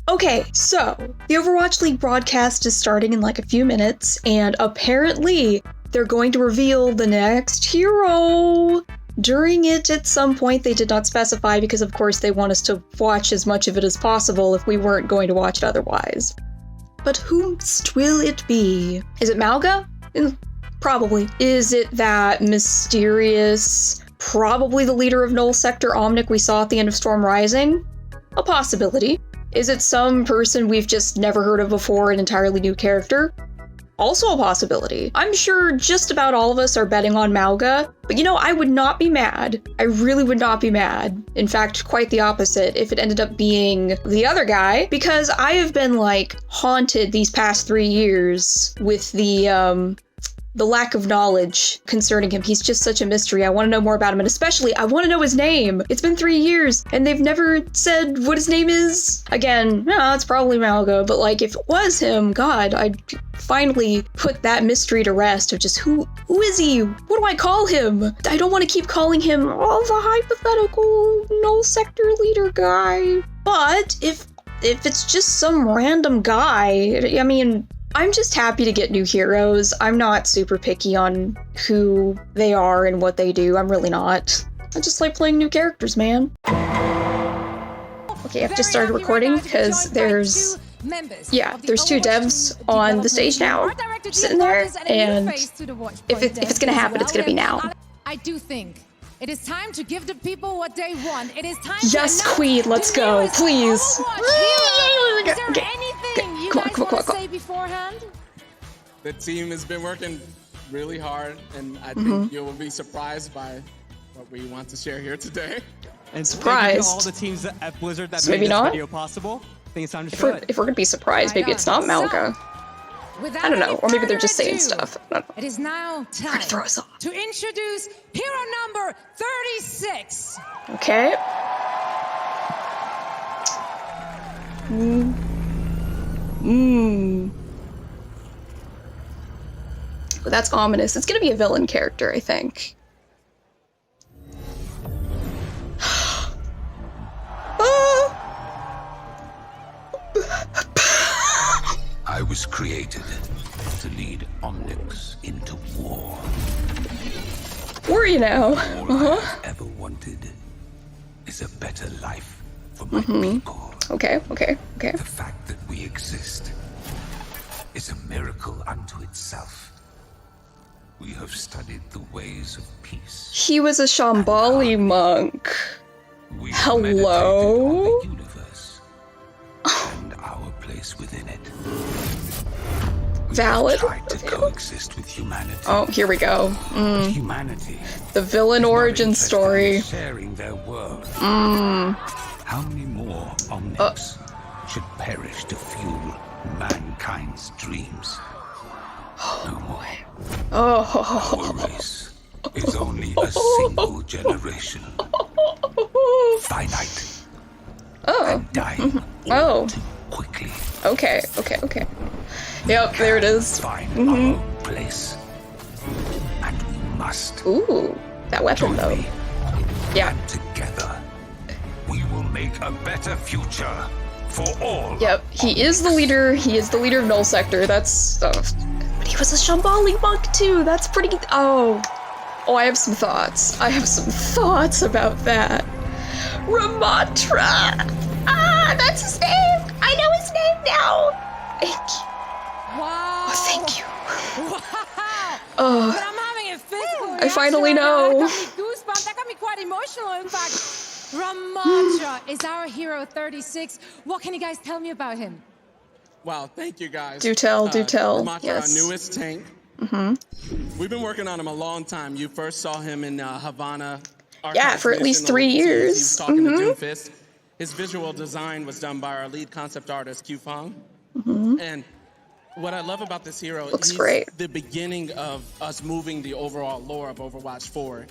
Okay, so the Overwatch League broadcast is starting in like a few minutes, and apparently they're going to reveal the next hero. During it, at some point, they did not specify because, of course, they want us to watch as much of it as possible if we weren't going to watch it otherwise. But whomst will it be? Is it Malga? Probably. Is it that mysterious, probably the leader of Null Sector Omnic we saw at the end of Storm Rising? A possibility. Is it some person we've just never heard of before, an entirely new character? Also a possibility. I'm sure just about all of us are betting on Malga, but you know, I would not be mad. I really would not be mad. In fact, quite the opposite if it ended up being the other guy, because I have been like haunted these past 3 years with the lack of knowledge concerning him. He's just such a mystery. I want to know more about him, and especially, I want to know his name. It's been 3 years, and they've never said what his name is. Again, no, it's probably Malga, but like, if it was him, God, I'd finally put that mystery to rest of just who is he? What do I call him? I don't want to keep calling him, oh, the hypothetical Null Sector leader guy. But if it's just some random guy, I mean, I'm just happy to get new heroes. I'm not super picky on who they are and what they do. I'm really not. I just like playing new characters, man. Okay, I've just started recording because there's two devs on the stage now, sitting there, and if it's gonna happen, it's gonna be now. I do think it is time to give the people what they want. It is time. Yes, Queen, let's go, please. Is there anything you guys want to say beforehand? The team has been working really hard, and I think you will be surprised by what we want to share here today. And surprised. all the teams at Blizzard that So made maybe this not? video possible. I think it's time to If show we're, it. if we're gonna be surprised, maybe it's not Malga. I don't know, or maybe they're just saying stuff. I don't know. It is now time Throw us off. to introduce hero number 36. Okay. Well, that's ominous. It's gonna be a villain character, I think. I was created to lead Omnics into war. Were you now? All I have ever wanted is a better life for my people. Okay. The fact that we exist is a miracle unto itself. We have studied the ways of peace. He was a Shambali monk. We Hello? meditated on the universe and our place within it. We Valid. have tried to coexist with humanity. Oh, here we go. But humanity, The villain is not origin interested story. in sharing their world. How many more Omnics should perish to fuel mankind's dreams? No more. Our race is only a single generation. Finite. And dying all too quickly. Okay. Yep, there it is. Find our own place. And we must. Ooh, that weapon Join though. me. Yeah. And together, we will make a better future for all. Yep, he is the leader. He is the leader of Null Sector. That's but he was a Shambali monk too. That's pretty. Oh, I have some thoughts. I have some thoughts about that. RAMATTRA. Ah, that's his name. I know his name now. Thank you. Wow. Oh, thank you. Wow. Oh, But I'm having a physical I finally reaction right know. now. That got me goosebumps. That got me quite emotional, in fact. RAMATTRA is our hero 36. What can you guys tell me about him? Wow, thank you guys. Do tell. RAMATTRA, Yes. our newest tank. We've been working on him a long time. You first saw him in Havana. Yeah, for at least 3 He was years. talking to Doomfist. His visual design was done by our lead concept artist, Q Fong. And what I love about this hero, Looks he's great. the beginning of us moving the overall lore of Overwatch 4.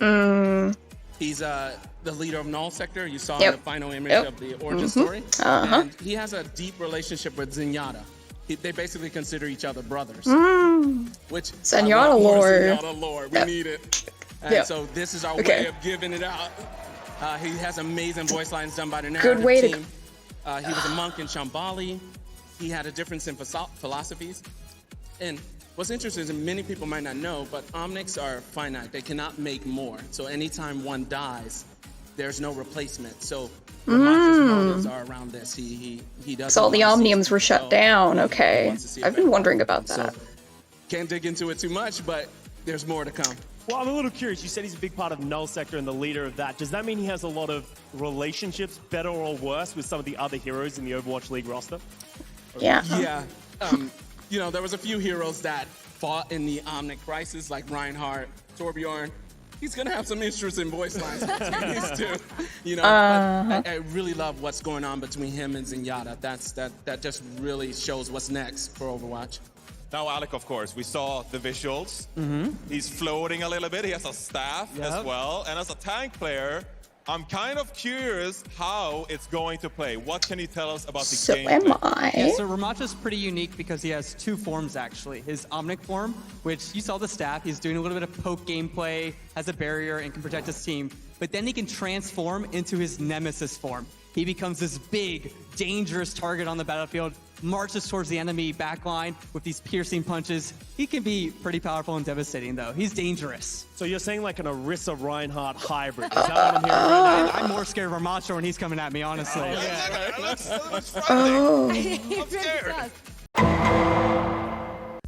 He's the leader of Null Sector. You saw the final image of the origin story. And he has a deep relationship with Zenyatta. They basically consider each other brothers. Which Zenyatta I love more lore. Zenyatta lore. We need it. And so this is our way of giving it out. He has amazing voice lines done by the narrative Good way to team. He was a monk in Shambhala. He had a difference in philosophies. And what's interesting is many people might not know, but omnics are finite. They cannot make more. So anytime one dies, there's no replacement. So Ramatra's motives are around this. He doesn't. So all the omniums were shut down. Okay. I've been wondering about that. So, can't dig into it too much, but there's more to come. Well, I'm a little curious. You said he's a big part of Null Sector and the leader of that. Does that mean he has a lot of relationships, better or worse, with some of the other heroes in the Overwatch League roster? Yeah. Yeah. There was a few heroes that fought in the Omnic Crisis, like Reinhardt, Torbjorn. He's gonna have some interesting voice lines between these two. But I really love what's going on between him and Zenyatta. That just really shows what's next for Overwatch. Now, Alec, of course, we saw the visuals. He's floating a little bit. He has a staff as well. And as a tank player, I'm kind of curious how it's going to play. What can you tell us about the gameplay? So am I. Yeah, so Ramatra's pretty unique because he has two forms, actually. His Omnic form, which you saw the staff. He's doing a little bit of poke gameplay, has a barrier, and can protect his team. But then he can transform into his Nemesis form. He becomes this big, dangerous target on the battlefield, marches towards the enemy backline with these piercing punches. He can be pretty powerful and devastating, though. He's dangerous. So you're saying like an Orisa Reinhardt hybrid. Is that what I'm hearing right now? I'm more scared of Ramatra when he's coming at me, honestly. Looks frightening. He really does.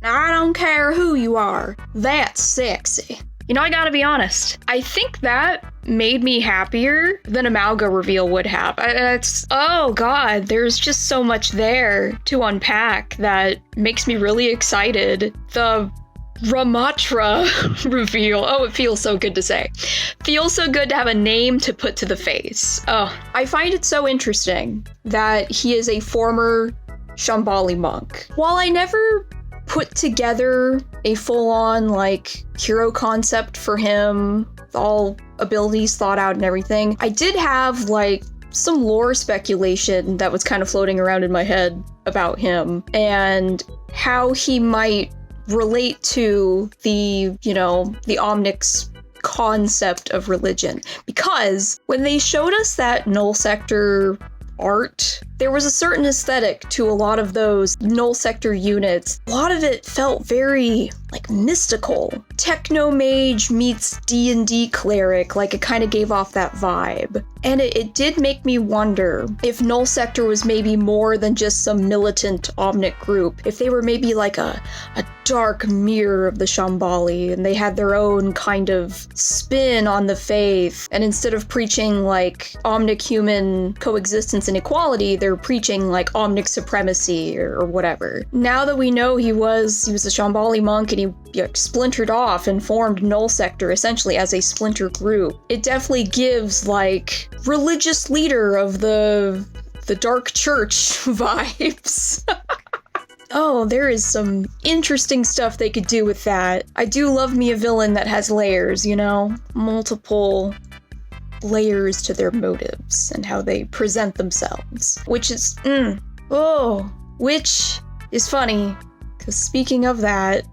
Now, I don't care who you are. That's sexy. I gotta be honest. I think that made me happier than a Malga reveal would have. Oh god, there's just so much there to unpack that makes me really excited. The Ramatra reveal. Oh, it feels so good to say. Feels so good to have a name to put to the face. Oh, I find it so interesting that he is a former Shambhala monk. While I never put together a full-on, hero concept for him, all abilities thought out and everything, I did have, some lore speculation that was kind of floating around in my head about him, and how he might relate to the Omnics concept of religion. Because when they showed us that Null Sector art, there was a certain aesthetic to a lot of those Null Sector units. A lot of it felt very, mystical. Techno-mage meets D&D cleric, it kind of gave off that vibe. And it did make me wonder if Null Sector was maybe more than just some militant Omnic group. If they were maybe a dark mirror of the Shambhala, and they had their own kind of spin on the faith. And instead of preaching Omnic-human coexistence and equality, they're preaching Omnic supremacy or whatever. Now that we know he was a Shambhala monk and he splintered off and formed Null Sector essentially as a splinter group, it definitely gives religious leader of the dark church vibes. Oh, there is some interesting stuff they could do with that. I do love me a villain that has layers, multiple layers to their motives and how they present themselves. Which is funny, because speaking of that,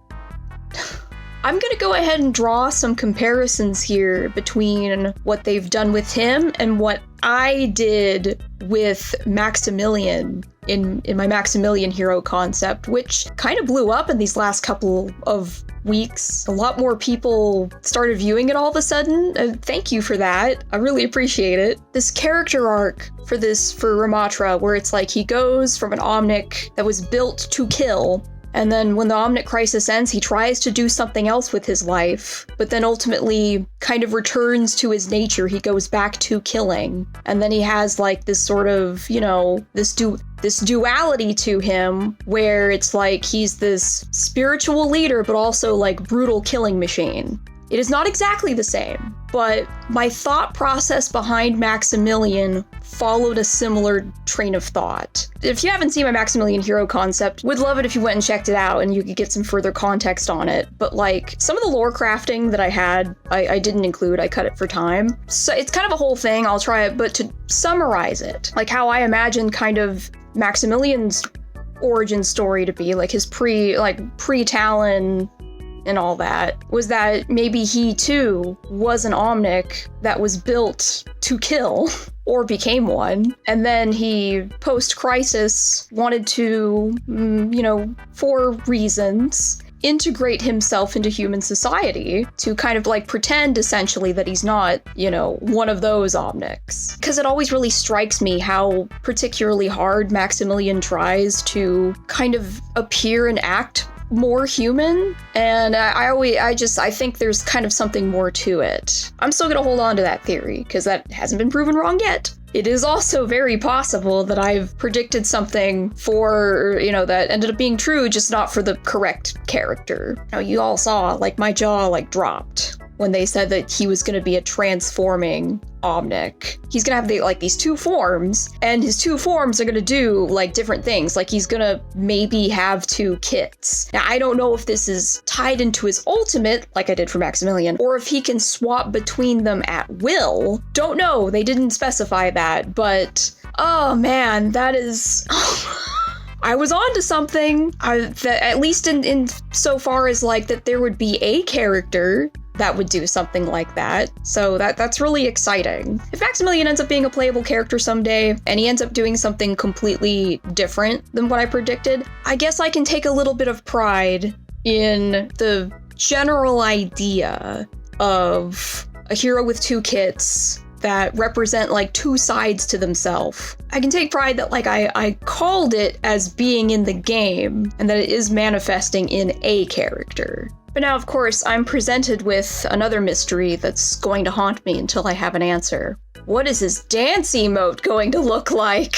I'm gonna go ahead and draw some comparisons here between what they've done with him and what I did with Maximilian in my Maximilian hero concept, which kind of blew up in these last couple of weeks. A lot more people started viewing it all of a sudden. Thank you for that. I really appreciate it. This character arc for Ramatra, where it's he goes from an Omnic that was built to kill, and then when the Omnic Crisis ends, he tries to do something else with his life, but then ultimately kind of returns to his nature. He goes back to killing. And then he has this sort of, this duality to him where it's he's this spiritual leader, but also brutal killing machine. It is not exactly the same, but my thought process behind Maximilian followed a similar train of thought. If you haven't seen my Maximilian hero concept, would love it if you went and checked it out and you could get some further context on it. But some of the lore crafting that I had, I didn't include, I cut it for time. So it's kind of a whole thing, I'll try it, but to summarize it, how I imagine kind of Maximilian's origin story to be, his pre-Talon and all that was that maybe he too was an Omnic that was built to kill or became one. And then he, post-crisis, wanted to, for reasons, integrate himself into human society to kind of like pretend essentially that he's not, one of those Omnics. Because it always really strikes me how particularly hard Maximilian tries to kind of appear and act more human, and I think there's kind of something more to it. I'm still gonna hold on to that theory, because that hasn't been proven wrong yet. It is also very possible that I've predicted something for, that ended up being true, just not for the correct character. Now, you all saw, like, my jaw, dropped when they said that he was gonna be a transforming Omnic. He's gonna have these two forms, and his two forms are gonna do different things. He's gonna maybe have two kits. Now, I don't know if this is tied into his ultimate, like I did for Maximilian, or if he can swap between them at will. Don't know, they didn't specify that, but oh man, that is... I was onto something, at least in so far as that there would be a character that would do something like that. So that's really exciting. If Maximilian ends up being a playable character someday, and he ends up doing something completely different than what I predicted, I guess I can take a little bit of pride in the general idea of a hero with two kits that represent two sides to themselves. I can take pride that I called it as being in the game, and that it is manifesting in a character. But now, of course, I'm presented with another mystery that's going to haunt me until I have an answer. What is his dance emote going to look like?